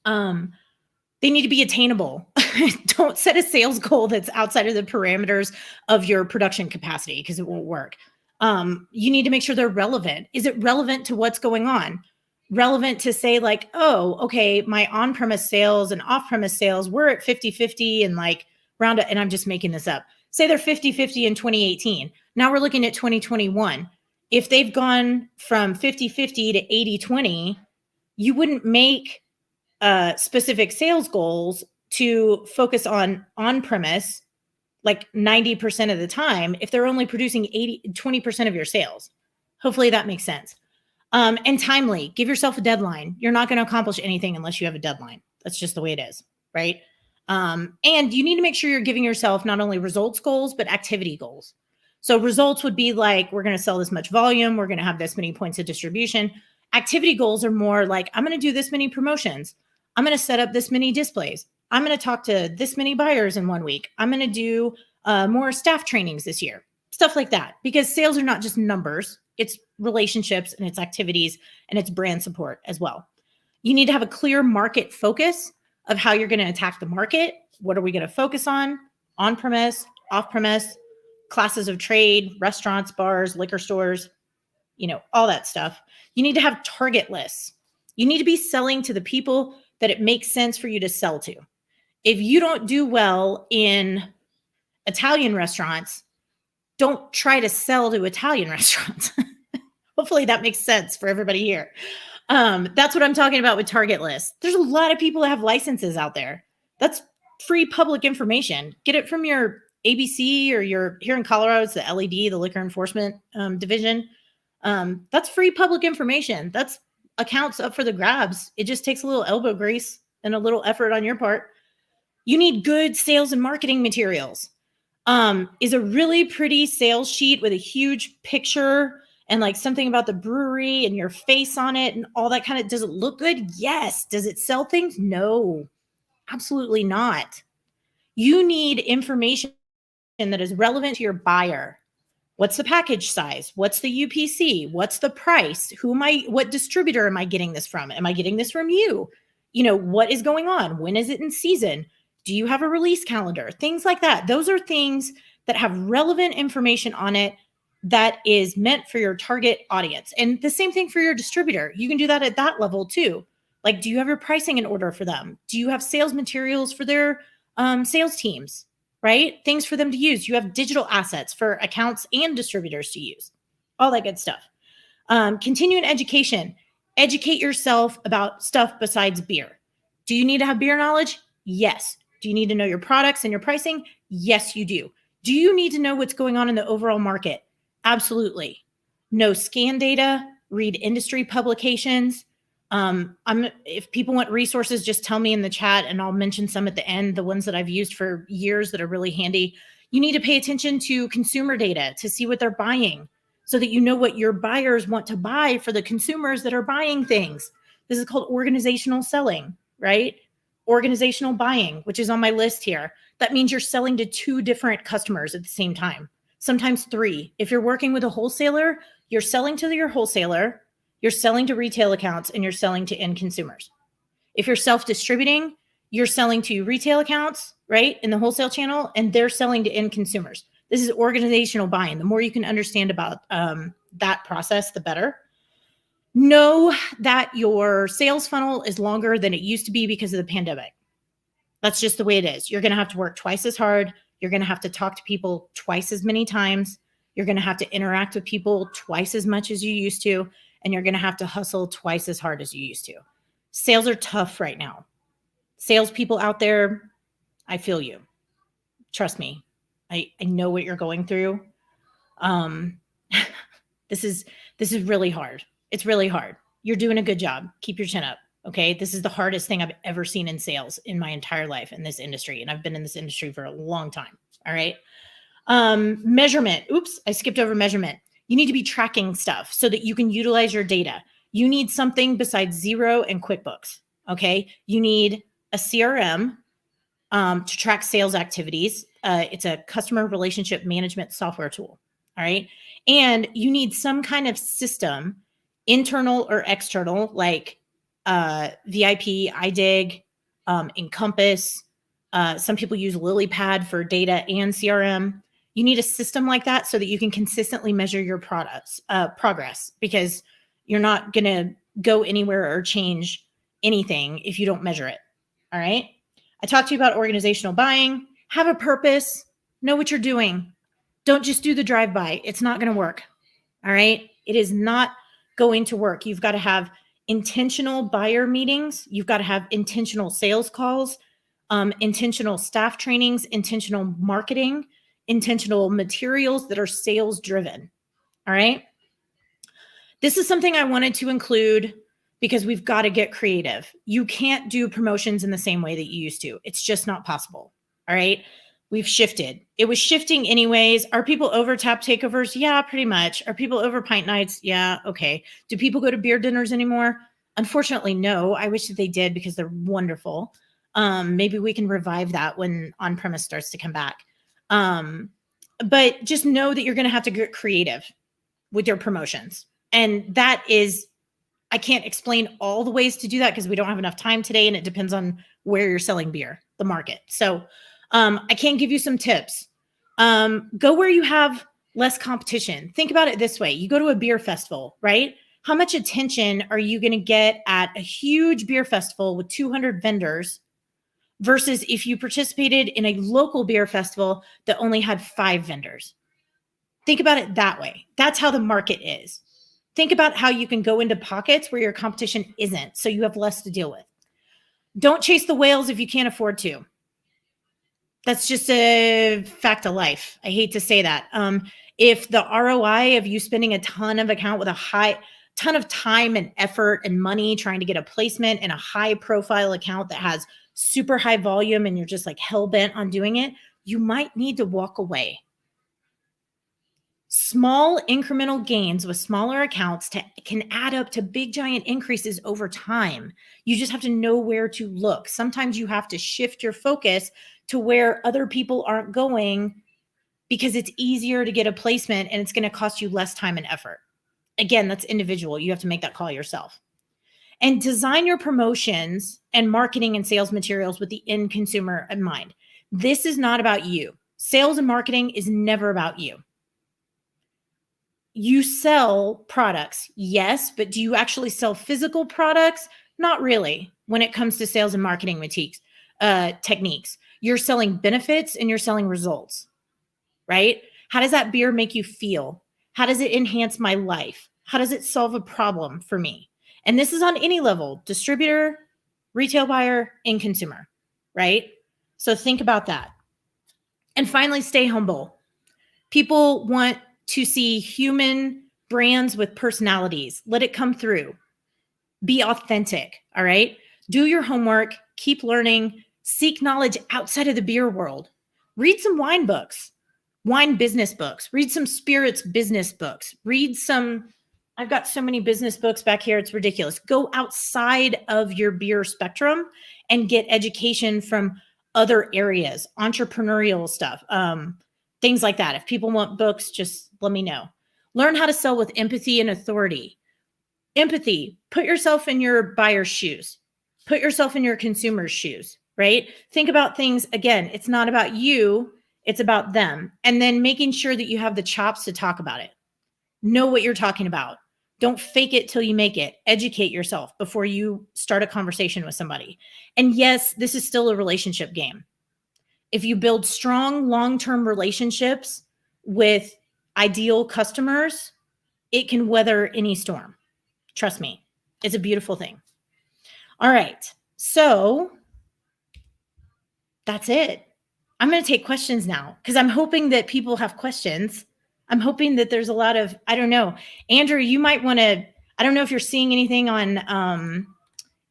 They need to be attainable. Don't set a sales goal that's outside of the parameters of your production capacity because it won't work. You need to make sure they're relevant. Is it relevant to what's going on? Relevant to say like, oh, okay, my on-premise sales and off-premise sales, we're at 50-50 and like round it, and I'm just making this up. Say they're 50-50 in 2018. Now we're looking at 2021. If they've gone from 50-50 to 80-20, you wouldn't make specific sales goals to focus on-premise like 90% of the time if they're only producing 20% of your sales. Hopefully that makes sense. And timely, give yourself a deadline. You're not going to accomplish anything unless you have a deadline. That's just the way it is, right? And you need to make sure you're giving yourself not only results goals, but activity goals. So results would be like, we're going to sell this much volume. We're going to have this many points of distribution. Activity goals are more like, I'm going to do this many promotions. I'm going to set up this many displays. I'm going to talk to this many buyers in 1 week. I'm going to do more staff trainings this year. Stuff like that. Because sales are not just numbers. It's relationships and it's activities and it's brand support as well. You need to have a clear market focus of how you're going to attack the market. What are we going to focus on? On-premise, off-premise, classes of trade, restaurants, bars, liquor stores, you know, all that stuff. You need to have target lists. You need to be selling to the people that it makes sense for you to sell to. If you don't do well in Italian restaurants, don't try to sell to Italian restaurants. Hopefully that makes sense for everybody here. That's what I'm talking about with target lists. There's a lot of people that have licenses out there. That's free public information. Get it from your ABC or your, here in Colorado, it's the LED, the Liquor Enforcement Division. That's free public information. That's accounts up for the grabs. It just takes a little elbow grease and a little effort on your part. You need good sales and marketing materials. Is a really pretty sales sheet with a huge picture and like something about the brewery and your face on it and all that kind of, does it look good? Yes. Does it sell things? No, absolutely not. You need information that is relevant to your buyer. What's the package size? What's the UPC? What's the price? What distributor am I getting this from? Am I getting this from you? You know, what is going on? When is it in season? Do you have a release calendar? Things like that. Those are things that have relevant information on it that is meant for your target audience. And the same thing for your distributor. You can do that at that level too. Like, do you have your pricing in order for them? Do you have sales materials for their sales teams, right? Things for them to use. You have digital assets for accounts and distributors to use. All that good stuff. Continuing education. Educate yourself about stuff besides beer. Do you need to have beer knowledge? Yes. Do you need to know your products and your pricing? Yes, you do. Do you need to know what's going on in the overall market? Absolutely. Know scan data, read industry publications. If people want resources, just tell me in the chat and I'll mention some at the end, the ones that I've used for years that are really handy. You need to pay attention to consumer data to see what they're buying so that you know what your buyers want to buy for the consumers that are buying things. This is called organizational selling, right? Organizational buying, which is on my list here. That means you're selling to 2 different customers at the same time, sometimes 3. If you're working with a wholesaler, you're selling to your wholesaler, you're selling to retail accounts, and you're selling to end consumers. If you're self-distributing, you're selling to retail accounts, right, in the wholesale channel, and they're selling to end consumers. This is organizational buying. The more you can understand about that process, the better. Know that your sales funnel is longer than it used to be because of the pandemic. That's just the way it is. You're going to have to work twice as hard. You're going to have to talk to people twice as many times. You're going to have to interact with people twice as much as you used to. And you're going to have to hustle twice as hard as you used to. Sales are tough right now. Salespeople out there, I feel you. Trust me. I know what you're going through. This is really hard. It's really hard. You're doing a good job. Keep your chin up. Okay. This is the hardest thing I've ever seen in sales in my entire life in this industry. And I've been in this industry for a long time. All right. Measurement. Oops, I skipped over measurement. You need to be tracking stuff so that you can utilize your data. You need something besides Xero and QuickBooks. Okay. You need a CRM to track sales activities. It's a customer relationship management software tool. All right. And you need some kind of system, internal or external, like VIP, iDig, Encompass. Some people use LilyPad for data and CRM. You need a system like that so that you can consistently measure your progress, because you're not going to go anywhere or change anything if you don't measure it. All right. I talked to you about organizational buying. Have a purpose. Know what you're doing. Don't just do the drive-by. It's not going to work. All right. It is not going to work. You've got to have intentional buyer meetings. You've got to have intentional sales calls, intentional staff trainings, intentional marketing, intentional materials that are sales driven. All right. This is something I wanted to include because we've got to get creative. You can't do promotions in the same way that you used to. It's just not possible. All right. We've shifted. It was shifting anyways. Are people over tap takeovers? Yeah, pretty much. Are people over pint nights? Yeah. Okay. Do people go to beer dinners anymore? Unfortunately, no. I wish that they did because they're wonderful. Maybe we can revive that when on-premise starts to come back. But just know that you're going to have to get creative with your promotions. And that is, I can't explain all the ways to do that because we don't have enough time today, and it depends on where you're selling beer, the market. So I can give you some tips. Go where you have less competition. Think about it this way. You go to a beer festival, right? How much attention are you going to get at a huge beer festival with 200 vendors versus if you participated in a local beer festival that only had 5 vendors? Think about it that way. That's how the market is. Think about how you can go into pockets where your competition isn't, so you have less to deal with. Don't chase the whales if you can't afford to. That's just a fact of life. I hate to say that. If the ROI of you spending a ton of account with a ton of time and effort and money trying to get a placement in a high profile account that has super high volume and you're just like hell bent on doing it, you might need to walk away. Small incremental gains with smaller accounts can add up to big giant increases over time. You just have to know where to look. Sometimes you have to shift your focus to where other people aren't going because it's easier to get a placement and it's going to cost you less time and effort. Again, that's individual. You have to make that call yourself. And design your promotions and marketing and sales materials with the end consumer in mind. This is not about you. Sales and marketing is never about you. You sell products, yes, but do you actually sell physical products? Not really when it comes to sales and marketing techniques. You're selling benefits and you're selling results, right? How does that beer make you feel? How does it enhance my life? How does it solve a problem for me? And this is on any level, distributor, retail buyer, and consumer, right? So think about that. And finally, stay humble. People want to see human brands with personalities. Let it come through. Be authentic. All right. Do your homework, keep learning, seek knowledge outside of the beer world. Read some wine books, wine business books, read some spirits business books, I've got so many business books back here. It's ridiculous. Go outside of your beer spectrum and get education from other areas, entrepreneurial stuff, things like that. If people want books, just let me know. Learn how to sell with empathy and authority. Empathy, put yourself in your buyer's shoes, put yourself in your consumer's shoes, right? Think about things. Again, it's not about you, it's about them. And then making sure that you have the chops to talk about it. Know what you're talking about. Don't fake it till you make it. Educate yourself before you start a conversation with somebody. And yes, this is still a relationship game. If you build strong long-term relationships with ideal customers, it can weather any storm. Trust me, it's a beautiful thing. All right, so that's it. I'm going to take questions now because I'm hoping that people have questions. I'm hoping that there's a lot of, I don't know. Andrew, you might want to, I don't know if you're seeing anything on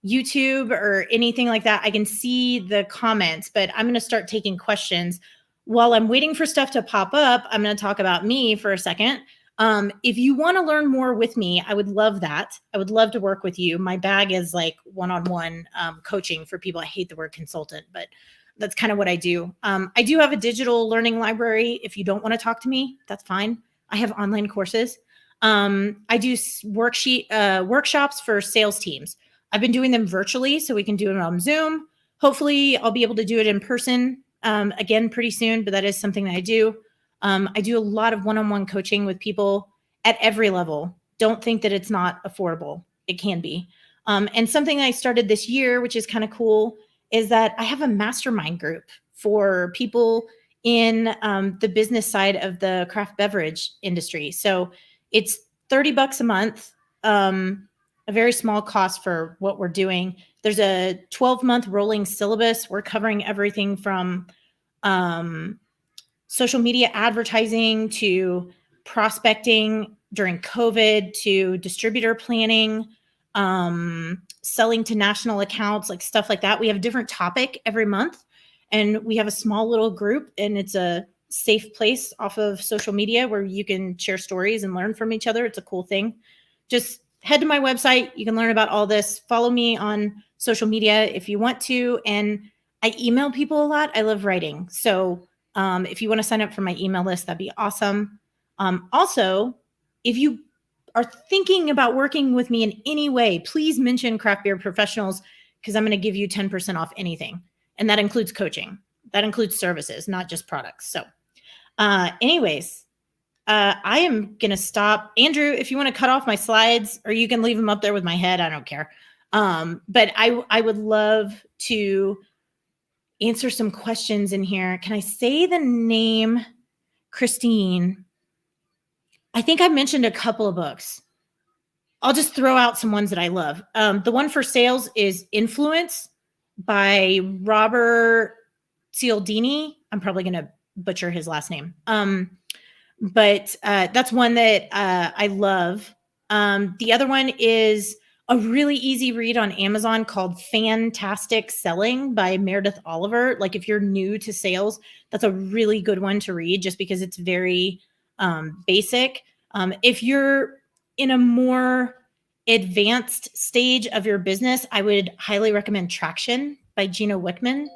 YouTube or anything like that. I can see the comments, but I'm going to start taking questions. While I'm waiting for stuff to pop up, I'm going to talk about me for a second. If you want to learn more with me, I would love that. I would love to work with you. My bag is like one-on-one coaching for people. I hate the word consultant, but that's kind of what I do. I do have a digital learning library. If you don't want to talk to me, that's fine. I have online courses. I do workshops for sales teams. I've been doing them virtually, so we can do it on Zoom. Hopefully, I'll be able to do it in person again pretty soon, but that is something that I do. I do a lot of one-on-one coaching with people at every level. Don't think that it's not affordable. It can be. And something I started this year, which is kind of cool, is that I have a mastermind group for people in the business side of the craft beverage industry. So it's $30 a month, a very small cost for what we're doing. There's a 12-month rolling syllabus. We're covering everything from social media advertising to prospecting during COVID to distributor planning, selling to national accounts, like stuff like that. We have a different topic every month, and we have a small little group, and it's a safe place off of social media where you can share stories and learn from each other. It's a cool thing. Just head to my website. You can learn about all this. Follow me on social media if you want to. And I email people a lot. I love writing. So if you want to sign up for my email list, that'd be awesome. Also, if you are thinking about working with me in any way, please mention Craft Beer Professionals, because I'm going to give you 10% off anything. And that includes coaching. That includes services, not just products. So anyways, I am going to stop. Andrew, if you want to cut off my slides, or you can leave them up there with my head, I don't care. But I would love to answer some questions in here. Can I say the name Christine? I think I mentioned a couple of books. I'll just throw out some ones that I love. The one for sales is Influence by Robert Cialdini. I'm probably going to butcher his last name. But that's one that I love. The other one is a really easy read on Amazon called Fantastic Selling by Meredith Oliver. Like if you're new to sales, that's a really good one to read just because it's very basic. If you're in a more advanced stage of your business, I would highly recommend Traction by Gino Wickman.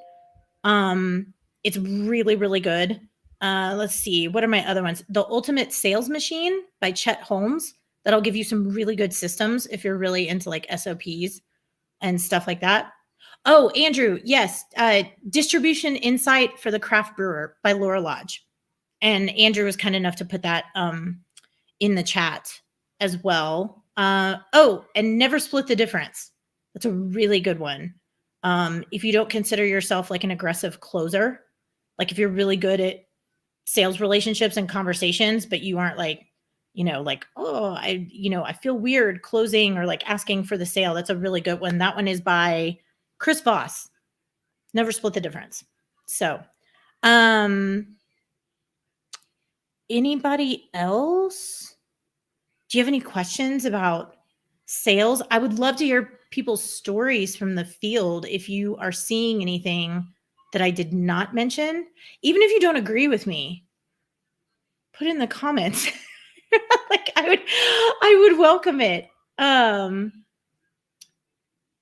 It's really, really good. Let's see. What are my other ones? The Ultimate Sales Machine by Chet Holmes. That'll give you some really good systems if you're really into like SOPs and stuff like that. Oh, Andrew, yes. Distribution Insight for the Craft Brewer by Laura Lodge. And Andrew was kind enough to put that in the chat as well. Oh, and Never Split the Difference. That's a really good one. If you don't consider yourself like an aggressive closer, like if you're really good at sales relationships and conversations, but you aren't like, like, oh, I feel weird closing or like asking for the sale. That's a really good one. That one is by Chris Voss. Never Split the Difference. So, Anybody else? Do you have any questions about sales? I would love to hear people's stories from the field if you are seeing anything that I did not mention. Even if you don't agree with me, put in the comments. Like I would welcome it.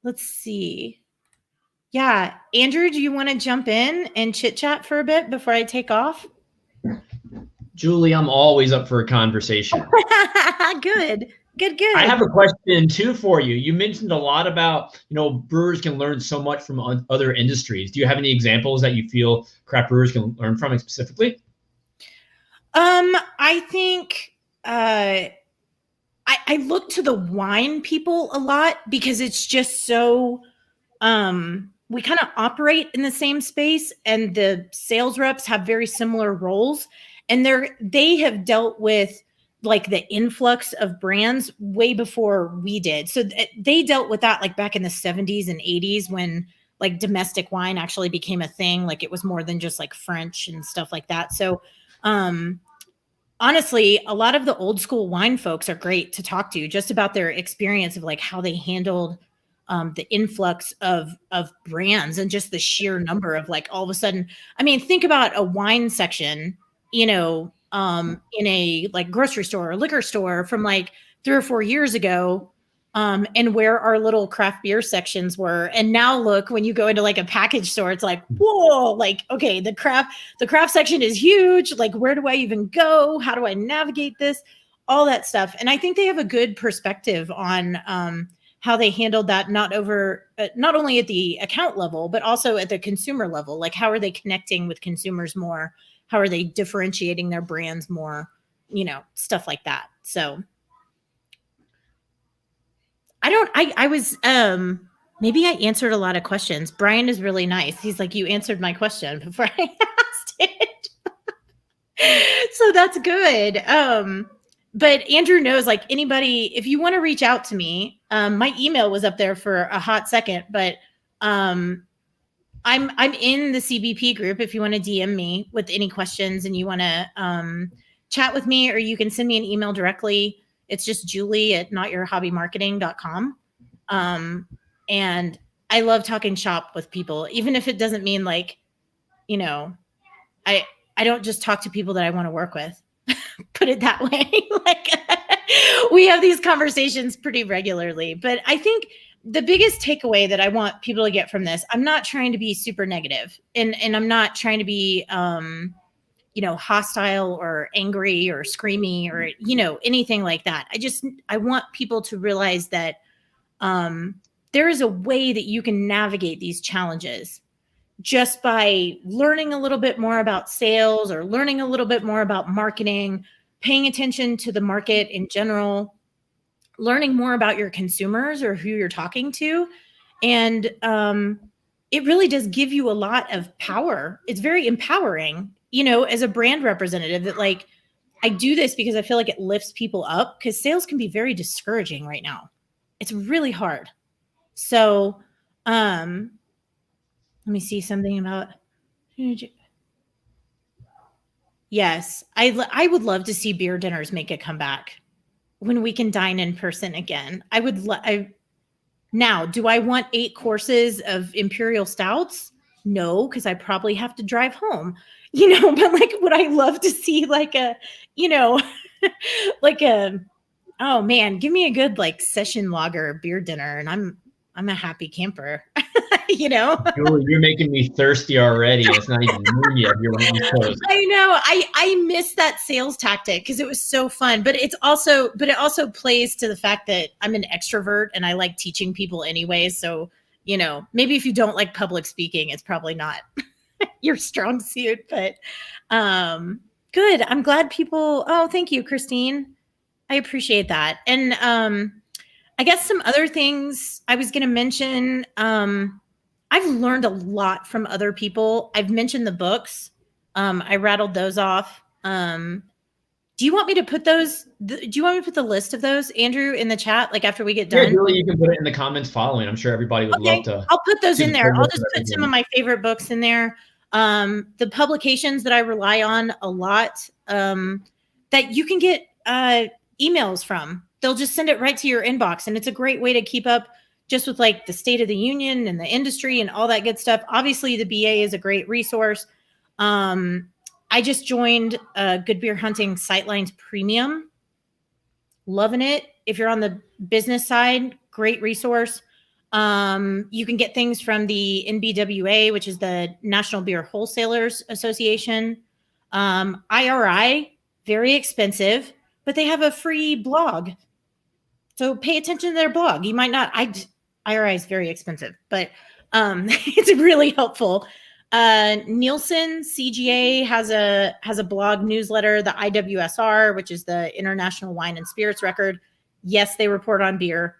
Let's see. Yeah, Andrew, do you want to jump in and chit chat for a bit before I take off? Julie, I'm always up for a conversation. Good. I have a question too for you. You mentioned a lot about, brewers can learn so much from other industries. Do you have any examples that you feel craft brewers can learn from specifically? I think I look to the wine people a lot because it's just so we kind of operate in the same space, and the sales reps have very similar roles, and they have dealt with like the influx of brands way before we did. So they dealt with that like back in the 70s and 80s when like domestic wine actually became a thing. Like it was more than just like French and stuff like that. So honestly, a lot of the old school wine folks are great to talk to just about their experience of like how they handled the influx of brands and just the sheer number of like all of a sudden. I mean, think about a wine section, in a like grocery store or liquor store from like 3 or 4 years ago, and where our little craft beer sections were. And now look, when you go into like a package store, it's like, whoa, like, okay, the craft section is huge. Like, where do I even go? How do I navigate this? All that stuff. And I think they have a good perspective on how they handled that, not only at the account level, but also at the consumer level. Like, how are they connecting with consumers more? How are they differentiating their brands more? Stuff like that. So I was, maybe I answered a lot of questions. Brian is really nice. He's like, you answered my question before I asked it. So that's good. But Andrew knows, like, anybody, if you want to reach out to me, my email was up there for a hot second, but I'm in the CBP group if you want to DM me with any questions and you want to chat with me, or you can send me an email directly. It's just julie@notyourhobbymarketing.com. And I love talking shop with people, even if it doesn't mean like, I don't just talk to people that I want to work with. Put it that way. Like, we have these conversations pretty regularly, but I think the biggest takeaway that I want people to get from this, I'm not trying to be super negative, and I'm not trying to be, hostile or angry or screamy or, anything like that. I want people to realize that there is a way that you can navigate these challenges just by learning a little bit more about sales or learning a little bit more about marketing, paying attention to the market in general, learning more about your consumers or who you're talking to. And it really does give you a lot of power. It's very empowering, as a brand representative, that like, I do this because I feel like it lifts people up, because sales can be very discouraging right now. It's really hard. So let me see something about. Yes, I would love to see beer dinners make a comeback when we can dine in person again. I would. Now, do I want 8 courses of imperial stouts? No, because I probably have to drive home. But like, would I love to see like a, like a, oh man, give me a good like session lager beer dinner, and I'm a happy camper. Julie, you're making me thirsty already. It's not even noon yet. You're on the East Coast. I know. I miss that sales tactic because it was so fun. But it also plays to the fact that I'm an extrovert and I like teaching people anyway. So, maybe if you don't like public speaking, it's probably not your strong suit. But good. I'm glad people. Oh, thank you, Christine. I appreciate that. And I guess some other things I was going to mention. I've learned a lot from other people. I've mentioned the books. I rattled those off. Do you want me to put those? Do you want me to put the list of those, Andrew, in the chat, like after we get done? Yeah, Julie, you can put it in the comments following. I'm sure everybody would love to. I'll put those in there. I'll just put some of my favorite books in there. The publications that I rely on a lot. that you can get emails from. They'll just send it right to your inbox. And it's a great way to keep up just with like the state of the union and the industry and all that good stuff. Obviously, the BA is a great resource. I just joined Good Beer Hunting Sightlines Premium. Loving it. If you're on the business side, great resource. You can get things from the NBWA, which is the National Beer Wholesalers Association. IRI, very expensive, but they have a free blog. So pay attention to their blog. You might not, IRI is very expensive, but it's really helpful. Nielsen CGA has a blog newsletter, the IWSR, which is the International Wine and Spirits Record. Yes, they report on beer,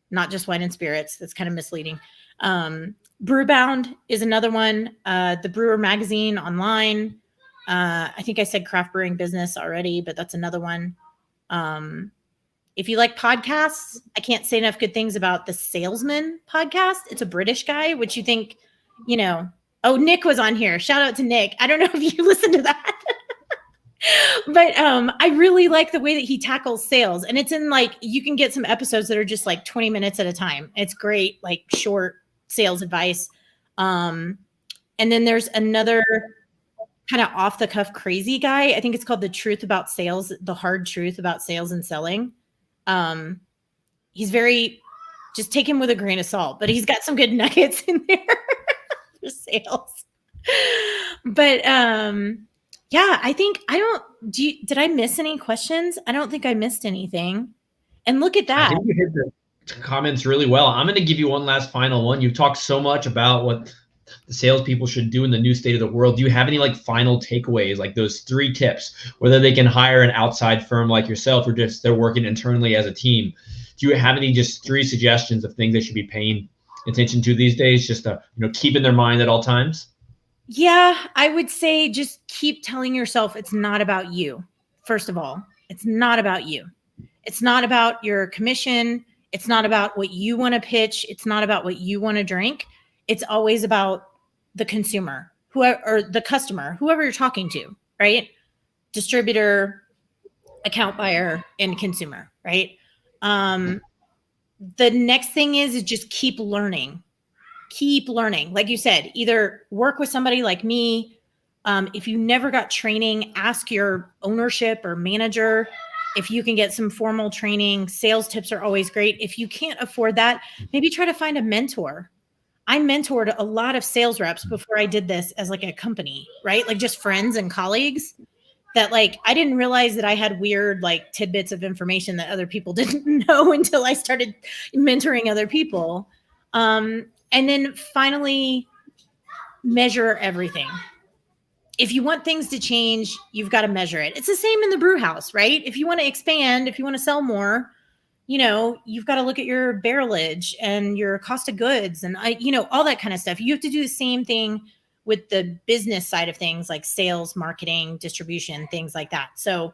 not just wine and spirits. That's kind of misleading. Brewbound is another one. The Brewer Magazine online. I think I said Craft Brewing Business already, but that's another one. If you like podcasts, I can't say enough good things about the Salesman podcast. It's a British guy, which you think, oh, Nick was on here. Shout out to Nick. I don't know if you listened to that. But I really like the way that he tackles sales. And it's in like, you can get some episodes that are just like 20 minutes at a time. It's great, like short sales advice. And then there's another kind of off the cuff crazy guy. I think it's called The Truth About Sales, The Hard Truth About Sales and Selling. He's very, just take him with a grain of salt, but he's got some good nuggets in there for sales. But yeah, I think did I miss any questions? I don't think I missed anything. And look at that. I think you hit the comments really well. I'm going to give you one last final one. You've talked so much about what the salespeople should do in the new state of the world. Do you have any like final takeaways, like those 3 tips, whether they can hire an outside firm like yourself or just they're working internally as a team? Do you have any just 3 suggestions of things they should be paying attention to these days, just to keep in their mind at all times? Yeah, I would say just keep telling yourself it's not about you. First of all, it's not about you. It's not about your commission. It's not about what you want to pitch. It's not about what you want to drink. It's always about the consumer, or the customer, whoever you're talking to, right? Distributor, account buyer, and consumer, right? The next thing is just keep learning. Keep learning. Like you said, either work with somebody like me. If you never got training, ask your ownership or manager if you can get some formal training. Sales tips are always great. If you can't afford that, maybe try to find a mentor. I mentored a lot of sales reps before I did this as like a company, right? Like just friends and colleagues that like, I didn't realize that I had weird like tidbits of information that other people didn't know until I started mentoring other people. And then finally, measure everything. If you want things to change, you've got to measure it. It's the same in the brew house, right? If you want to expand, if you want to sell more, you've got to look at your barrelage and your cost of goods and all that kind of stuff. You have to do the same thing with the business side of things, like sales, marketing, distribution, things like that. So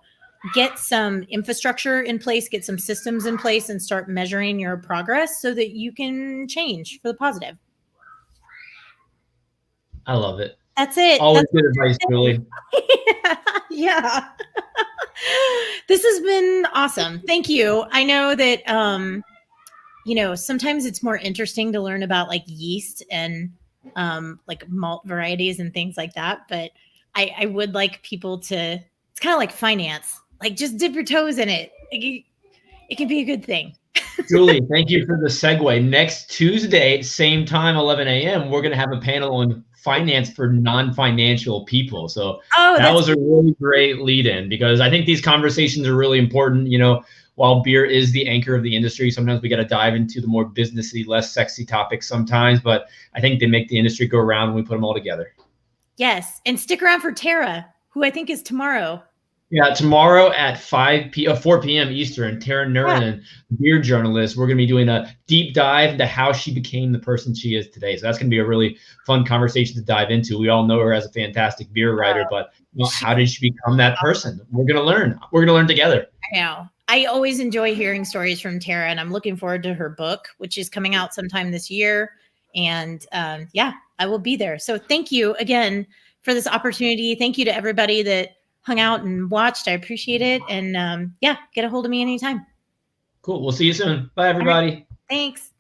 get some infrastructure in place, get some systems in place, and start measuring your progress so that you can change for the positive. I love it. That's it. Always good advice, Julie. Yeah. This has been awesome. Thank you. I know that, sometimes it's more interesting to learn about like yeast and like malt varieties and things like that. But I would like people to, it's kind of like finance, like just dip your toes in it. It can be a good thing. Julie, thank you for the segue. Next Tuesday, same time, 11 a.m., we're going to have a panel on finance for non-financial people. So that was a really great lead-in, because I think these conversations are really important. While beer is the anchor of the industry, sometimes we got to dive into the more businessy, less sexy topics sometimes, but I think they make the industry go around when we put them all together. Yes. And stick around for Tara, who I think is tomorrow. Yeah, tomorrow at 4 p.m. Eastern, Tara Nurin, beer journalist. We're going to be doing a deep dive into how she became the person she is today. So that's going to be a really fun conversation to dive into. We all know her as a fantastic beer writer, but how did she become that person? We're going to learn. We're going to learn together. I know. I always enjoy hearing stories from Tara, and I'm looking forward to her book, which is coming out sometime this year. And I will be there. So thank you again for this opportunity. Thank you to everybody that hung out and watched. I appreciate it. And yeah, get a hold of me anytime. Cool. We'll see you soon. Bye, everybody. Thanks.